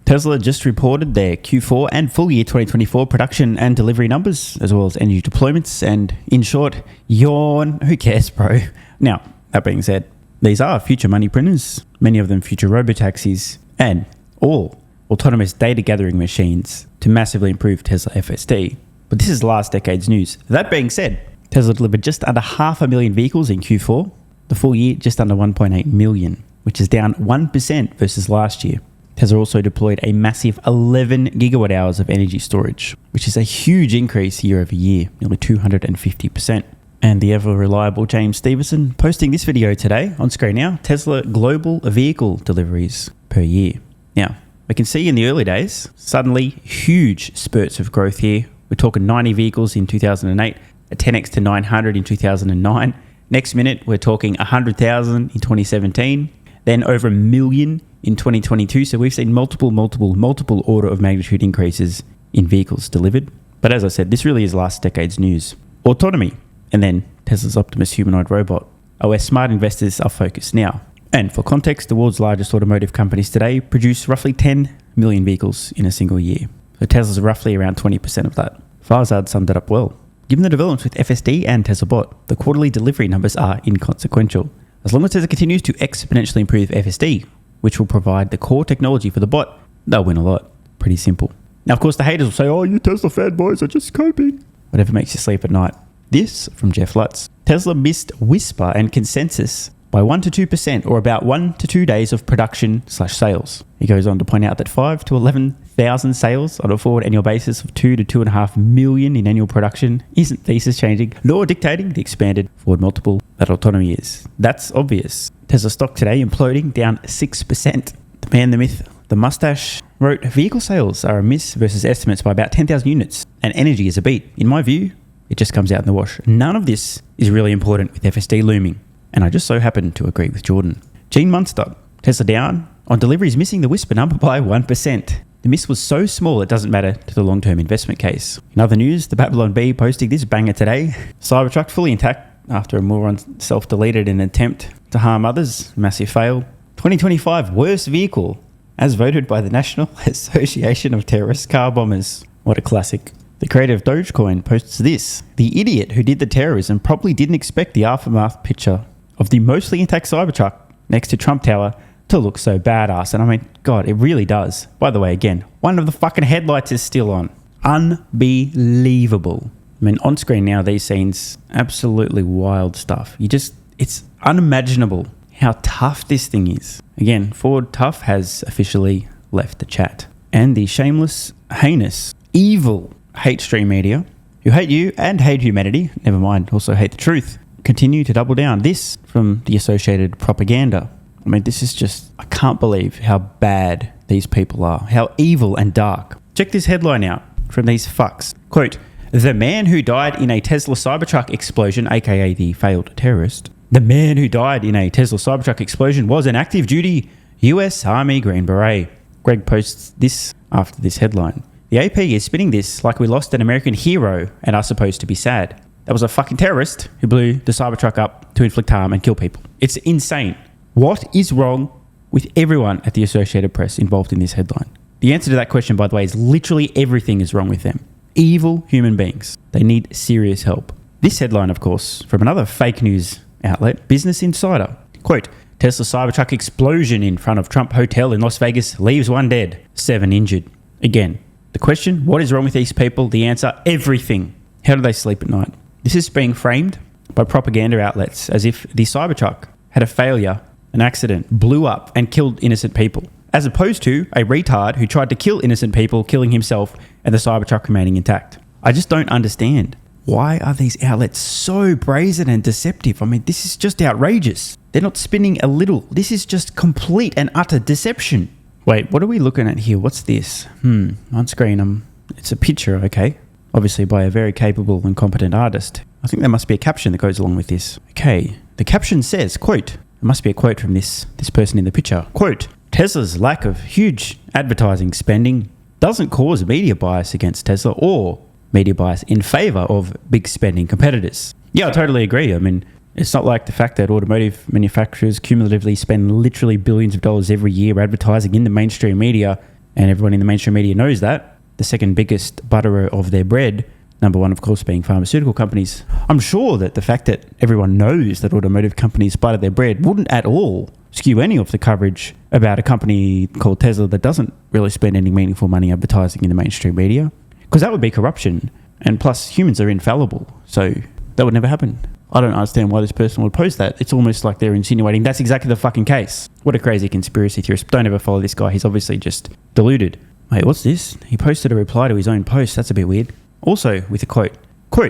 Tesla just reported their Q4 and full year 2024 production and delivery numbers, as well as energy deployments. And in short, yawn. Who cares, bro? Now, that being said, these are future money printers, many of them future robotaxis, and all autonomous data gathering machines to massively improve Tesla FSD. But this is last decade's news. That being said, Tesla delivered just under 500,000 vehicles in Q4, the full year just under 1.8 million, which is down 1% versus last year. Tesla also deployed a massive 11 gigawatt hours of energy storage, which is a huge increase year over year, nearly 250%. And the ever-reliable James Stevenson posting this video today on screen now, Tesla global vehicle deliveries per year. Now, we can see in the early days, suddenly huge spurts of growth here. We're talking 90 vehicles in 2008, a 10x to 900 in 2009. Next minute, we're talking 100,000 in 2017, then over 1 million in 2022. So we've seen multiple order of magnitude increases in vehicles delivered. But as I said, this really is last decade's news. Autonomy, and then Tesla's Optimus humanoid robot are where smart investors are focused now. And for context, the world's largest automotive companies today produce roughly 10 million vehicles in a single year. So Tesla's roughly around 20% of that. Farzad summed it up well. Given the developments with FSD and Tesla Bot, the quarterly delivery numbers are inconsequential. As long as Tesla continues to exponentially improve FSD, which will provide the core technology for the bot, they'll win a lot. Pretty simple. Now, of course, the haters will say, oh, you Tesla fanboys are just coping. Whatever makes you sleep at night. This from Jeff Lutz. Tesla missed Whisper and Consensus by 1 to 2%, or about 1 to 2 days of production/sales. He goes on to point out that 5 to 11,000 sales on a forward annual basis of 2 to 2.5 million in annual production isn't thesis changing, nor dictating the expanded forward multiple that autonomy is. That's obvious. Tesla stock today imploding, down 6%. The man, the myth, the mustache wrote, vehicle sales are a miss versus estimates by about 10,000 units, and energy is a beat. In my view, it just comes out in the wash. None of this is really important with FSD looming. And I just so happen to agree with Jordan. Gene Munster, Tesla down on deliveries, missing the Whisper number by 1%. The miss was so small it doesn't matter to the long-term investment case. In other news, the Babylon Bee posting this banger today. Cybertruck fully intact after a moron self-deleted in an attempt to harm others. Massive fail. 2025 worst vehicle, as voted by the National Association of Terrorist Car Bombers. What a classic. The creator of Dogecoin posts this. The idiot who did the terrorism probably didn't expect the aftermath picture of the mostly intact Cybertruck next to Trump Tower to look so badass. And I mean, God, it really does. By the way, again, one of the fucking headlights is still on. Unbelievable. I mean, on screen now, these scenes, absolutely wild stuff. It's unimaginable how tough this thing is. Again, Ford Tough has officially left the chat. And the shameless, heinous, evil hate stream media, who hate you and hate humanity, never mind, also hate the truth, continue to double down. This from the Associated Propaganda. I mean, this is just, I can't believe how bad these people are, how evil and dark. Check this headline out from these fucks. Quote, the man who died in a Tesla Cybertruck explosion, aka the failed terrorist, the man who died in a Tesla Cybertruck explosion was an active duty US Army Green Beret. Greg posts this after this headline. The AP is spinning this like we lost an American hero and are supposed to be sad. That was a fucking terrorist who blew the Cybertruck up to inflict harm and kill people. It's insane. What is wrong with everyone at the Associated Press involved in this headline? The answer to that question, by the way, is literally everything is wrong with them. Evil human beings. They need serious help. This headline, of course, from another fake news outlet, Business Insider. Quote, Tesla Cybertruck explosion in front of Trump Hotel in Las Vegas leaves 1 dead, 7 injured. Again, the question, what is wrong with these people? The answer, everything. How do they sleep at night? This is being framed by propaganda outlets as if the Cybertruck had a failure, an accident, blew up and killed innocent people, as opposed to a retard who tried to kill innocent people, killing himself, and the Cybertruck remaining intact. I just don't understand. Why are these outlets so brazen and deceptive? I mean, this is just outrageous. They're not spinning a little. This is just complete and utter deception. Wait, what are we looking at here? What's this? On screen, it's a picture, okay. Obviously by a very capable and competent artist. I think there must be a caption that goes along with this. Okay, the caption says, quote, it must be a quote from this person in the picture. Quote, Tesla's lack of huge advertising spending doesn't cause media bias against Tesla or media bias in favor of big spending competitors. Yeah, I totally agree. I mean, it's not like the fact that automotive manufacturers cumulatively spend literally billions of dollars every year advertising in the mainstream media and everyone in the mainstream media knows that. The second biggest butterer of their bread, number one, of course, being pharmaceutical companies. I'm sure that the fact that everyone knows that automotive companies butter their bread wouldn't at all skew any of the coverage about a company called Tesla that doesn't really spend any meaningful money advertising in the mainstream media, because that would be corruption. And plus, humans are infallible, so that would never happen. I don't understand why this person would post that. It's almost like they're insinuating that's exactly the fucking case. What a crazy conspiracy theorist. Don't ever follow this guy. He's obviously just deluded. Wait, what's this? He posted a reply to his own post. That's a bit weird. Also, with a quote,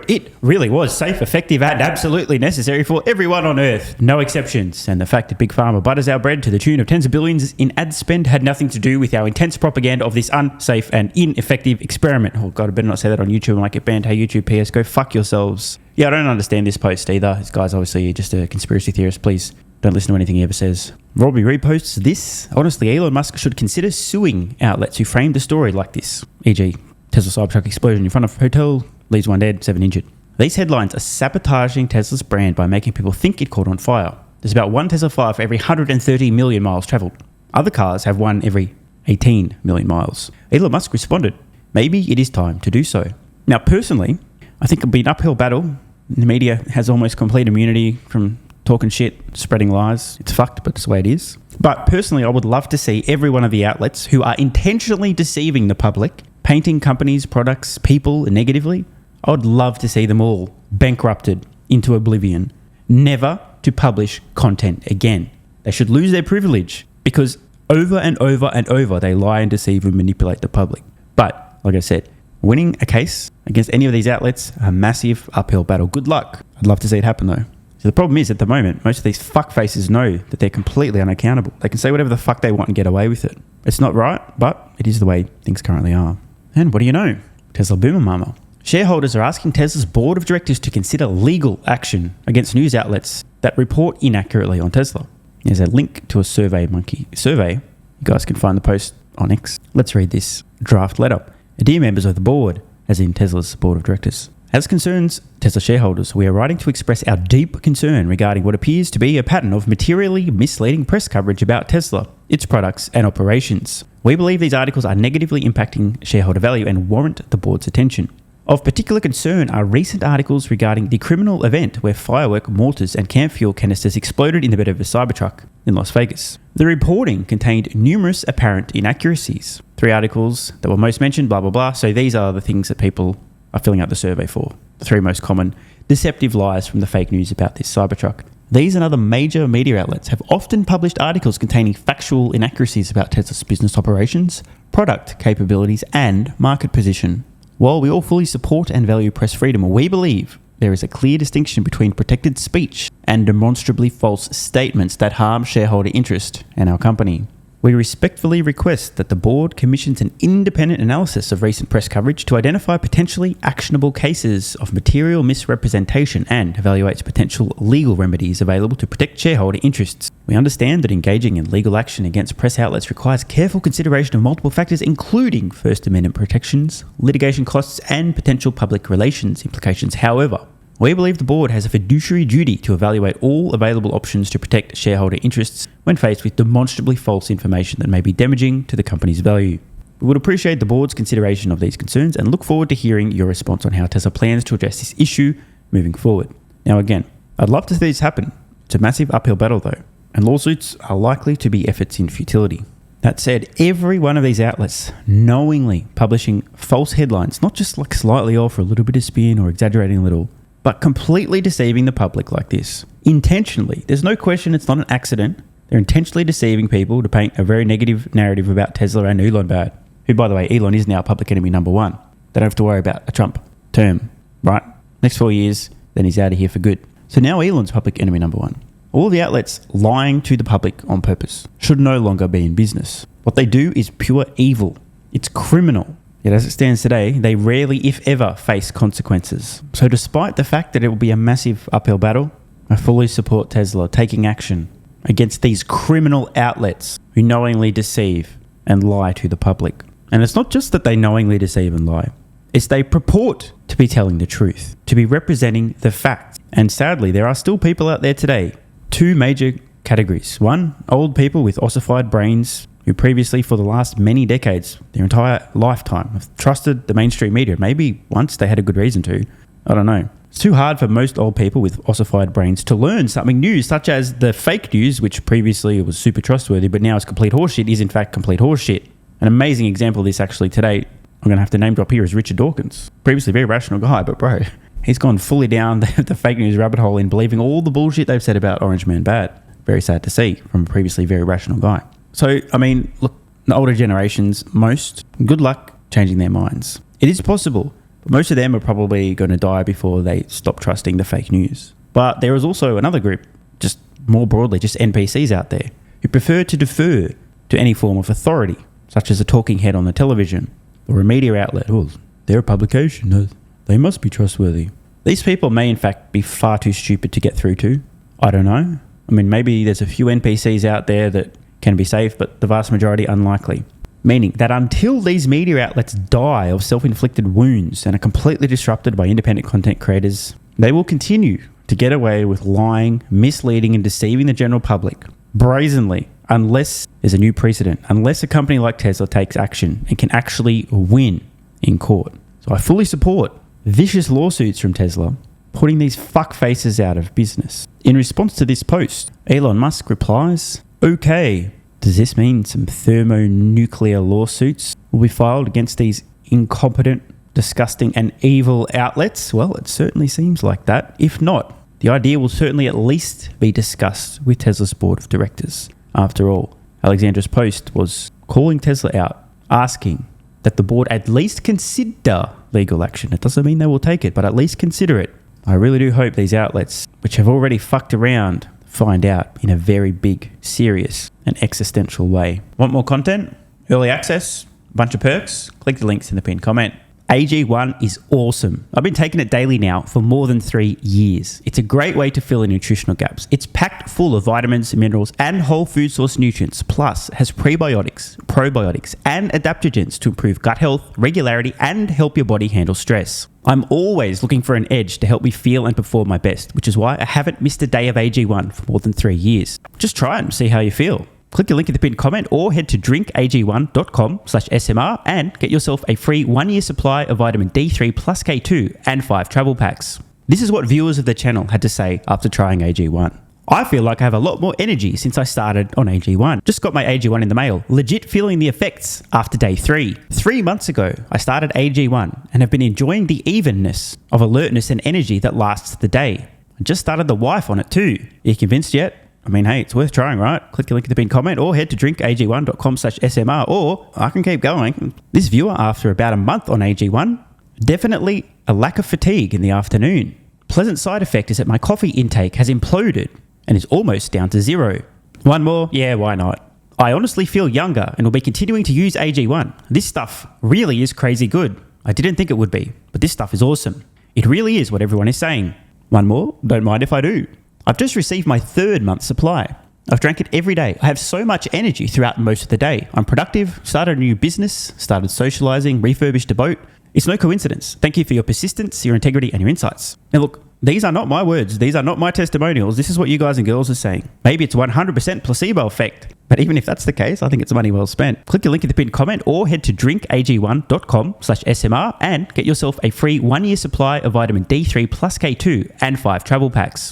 "It really was safe, effective, and absolutely necessary for everyone on Earth. No exceptions. And the fact that Big Pharma butters our bread to the tune of tens of billions in ad spend had nothing to do with our intense propaganda of this unsafe and ineffective experiment." Oh God, I better not say that on YouTube. I might get banned. Hey YouTube, PS, go fuck yourselves. Yeah, I don't understand this post either. This guy's obviously just a conspiracy theorist. Please don't listen to anything he ever says. Robbie reposts this. "Honestly, Elon Musk should consider suing outlets who framed the story like this. E.g. Tesla Cybertruck explosion in front of hotel, leaves 1 dead, 7 injured. These headlines are sabotaging Tesla's brand by making people think it caught on fire. There's about one Tesla fire for every 130 million miles travelled. Other cars have one every 18 million miles. Elon Musk responded, maybe it is time to do so." Now, personally, I think it'll be an uphill battle. The media has almost complete immunity from talking shit, spreading lies. It's fucked, but it's the way it is. But personally, I would love to see every one of the outlets who are intentionally deceiving the public, painting companies, products, people negatively. I would love to see them all bankrupted into oblivion, never to publish content again. They should lose their privilege because over and over and over they lie and deceive and manipulate the public. But, like I said, winning a case against any of these outlets, a massive uphill battle. Good luck. I'd love to see it happen though. So the problem is, at the moment, most of these fuckfaces know that they're completely unaccountable. They can say whatever the fuck they want and get away with it. It's not right, but it is the way things currently are. And what do you know? Tesla boomer mama. Shareholders are asking Tesla's board of directors to consider legal action against news outlets that report inaccurately on Tesla. There's a link to a SurveyMonkey survey. You guys can find the post on X. Let's read this draft letter. Dear members of the board, as in Tesla's board of directors. As concerns Tesla shareholders, we are writing to express our deep concern regarding what appears to be a pattern of materially misleading press coverage about Tesla, its products and operations. We believe these articles are negatively impacting shareholder value and warrant the board's attention. Of particular concern are recent articles regarding the criminal event where firework, mortars and camp fuel canisters exploded in the bed of a Cybertruck in Las Vegas. The reporting contained numerous apparent inaccuracies. 3 articles that were most mentioned, blah, blah, blah. So these are the things that people are filling out the survey for. The 3 most common deceptive lies from the fake news about this Cybertruck. These and other major media outlets have often published articles containing factual inaccuracies about Tesla's business operations, product capabilities and market position. While we all fully support and value press freedom, we believe there is a clear distinction between protected speech and demonstrably false statements that harm shareholder interest and our company. We respectfully request that the board commissions an independent analysis of recent press coverage to identify potentially actionable cases of material misrepresentation and evaluates potential legal remedies available to protect shareholder interests. We understand that engaging in legal action against press outlets requires careful consideration of multiple factors, including First Amendment protections, litigation costs, and potential public relations implications. However, we believe the board has a fiduciary duty to evaluate all available options to protect shareholder interests when faced with demonstrably false information that may be damaging to the company's value. We would appreciate the board's consideration of these concerns and look forward to hearing your response on how Tesla plans to address this issue moving forward. Now again, I'd love to see this happen. It's a massive uphill battle though, and lawsuits are likely to be efforts in futility. That said, every one of these outlets knowingly publishing false headlines, not just like slightly off or a little bit of spin or exaggerating a little, but completely deceiving the public like this. Intentionally. There's no question it's not an accident. They're intentionally deceiving people to paint a very negative narrative about Tesla and Elon bad. Who, by the way, Elon is now public enemy number 1. They don't have to worry about a Trump term, right? Next 4 years, then he's out of here for good. So now Elon's public enemy number 1. All the outlets lying to the public on purpose should no longer be in business. What they do is pure evil. It's criminal. Yet as it stands today, they rarely, if ever, face consequences. So despite the fact that it will be a massive uphill battle, I fully support Tesla taking action against these criminal outlets who knowingly deceive and lie to the public. And it's not just that they knowingly deceive and lie. It's they purport to be telling the truth, to be representing the facts. And sadly, there are still people out there today, 2 major categories. 1, old people with ossified brains who previously for the last many decades, their entire lifetime, have trusted the mainstream media. Maybe once they had a good reason to. I don't know. It's too hard for most old people with ossified brains to learn something new, such as the fake news, which previously was super trustworthy, but now is complete horseshit, is in fact complete horseshit. An amazing example of this actually today, I'm going to have to name drop here, is Richard Dawkins. Previously a very rational guy, but bro, he's gone fully down the fake news rabbit hole in believing all the bullshit they've said about Orange Man bad. Very sad to see from a previously very rational guy. So, I mean, look, the older generations, most, good luck changing their minds. It is possible. Most of them are probably going to die before they stop trusting the fake news. But there is also another group, just more broadly, just NPCs out there, who prefer to defer to any form of authority, such as a talking head on the television or a media outlet. Oh, they're a publication. They must be trustworthy. These people may in fact be far too stupid to get through to. I don't know. I mean, maybe there's a few NPCs out there that can be safe, but the vast majority unlikely. Meaning that until these media outlets die of self-inflicted wounds and are completely disrupted by independent content creators, they will continue to get away with lying, misleading and deceiving the general public brazenly, unless there's a new precedent, unless a company like Tesla takes action and can actually win in court. So I fully support vicious lawsuits from Tesla putting these fuckfaces out of business. In response to this post, Elon Musk replies, "Okay, does this mean some thermonuclear lawsuits will be filed against these incompetent, disgusting and evil outlets?" Well, it certainly seems like that. If not, the idea will certainly at least be discussed with Tesla's board of directors. After all, Alexandra's post was calling Tesla out, asking that the board at least consider legal action. It doesn't mean they will take it, but at least consider it. I really do hope these outlets, which have already fucked around, find out in a very big, serious and existential way. Want more content? Early access? A bunch of perks? Click the links in the pinned comment. AG1 is awesome. I've been taking it daily now for more than 3 years. It's a great way to fill in nutritional gaps. It's packed full of vitamins, minerals, and whole food source nutrients. Plus, has prebiotics, probiotics, and adaptogens to improve gut health, regularity, and help your body handle stress. I'm always looking for an edge to help me feel and perform my best, which is why I haven't missed a day of AG1 for more than 3 years. Just try it and see how you feel. Click the link in the pinned comment or head to drinkag1.com/SMR and get yourself a free 1-year supply of vitamin D3 plus K2 and 5 travel packs. This is what viewers of the channel had to say after trying AG1. I feel like I have a lot more energy since I started on AG1. Just got my AG1 in the mail. Legit feeling the effects after day 3. 3 months ago, I started AG1 and have been enjoying the evenness of alertness and energy that lasts the day. I just started the wife on it too. Are you convinced yet? I mean, hey, it's worth trying, right? Click the link in the pinned comment or head to drinkag1.com/SMR, or I can keep going. This viewer, after about a month on AG1, definitely a lack of fatigue in the afternoon. Pleasant side effect is that my coffee intake has imploded and is almost down to 0. One more? Yeah, why not? I honestly feel younger and will be continuing to use AG1. This stuff really is crazy good. I didn't think it would be, but this stuff is awesome. It really is what everyone is saying. One more? Don't mind if I do. I've just received my 3rd month supply. I've drank it every day. I have so much energy throughout most of the day. I'm productive, started a new business, started socializing, refurbished a boat. It's no coincidence. Thank you for your persistence, your integrity, and your insights. Now look, these are not my words. These are not my testimonials. This is what you guys and girls are saying. Maybe it's 100% placebo effect. But even if that's the case, I think it's money well spent. Click the link in the pinned comment or head to drinkag1.com/SMR and get yourself a free 1-year supply of vitamin D3 plus K2 and 5 travel packs.